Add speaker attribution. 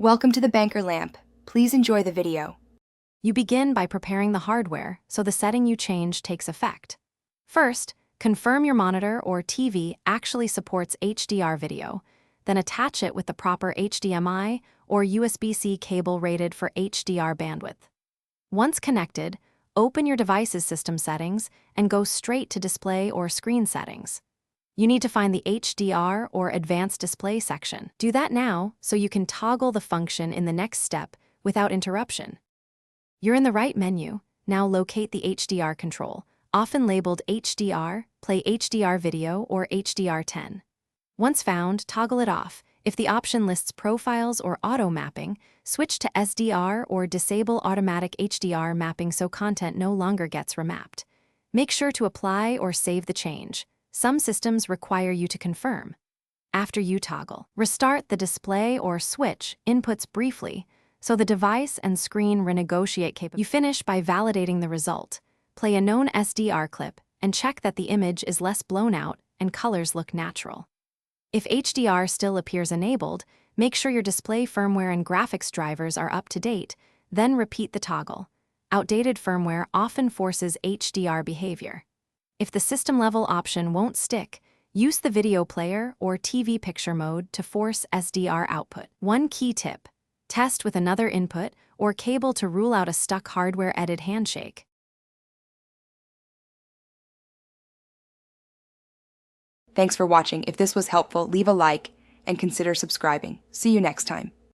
Speaker 1: Welcome to the Banker Lamp. Please enjoy the video.
Speaker 2: You begin by preparing the hardware so the setting you change takes effect. First, confirm your monitor or TV actually supports HDR video, then attach it with the proper HDMI or USB-C cable rated for HDR bandwidth. Once connected, open your device's system settings and go straight to display or screen settings. You need to find the HDR or advanced display section. Do that now so you can toggle the function in the next step without interruption. You're in the right menu. Now locate the HDR control, often labeled HDR, play HDR video, or HDR10. Once found, toggle it off. If the option lists profiles or auto mapping, switch to SDR or disable automatic HDR mapping so content no longer gets remapped. Make sure to apply or save the change. Some systems require you to confirm. After you toggle, restart the display or switch inputs briefly so the device and screen renegotiate capability. You finish by validating the result. Play a known SDR clip and check that the image is less blown out and colors look natural. If HDR still appears enabled, make sure your display firmware and graphics drivers are up to date, then repeat the toggle. Outdated firmware often forces HDR behavior. If the system-level option won't stick, use the video player or TV picture mode to force SDR output. One key tip: test with another input or cable to rule out a stuck hardware edit handshake.
Speaker 1: Thanks for watching. If this was helpful, leave a like and consider subscribing. See you next time.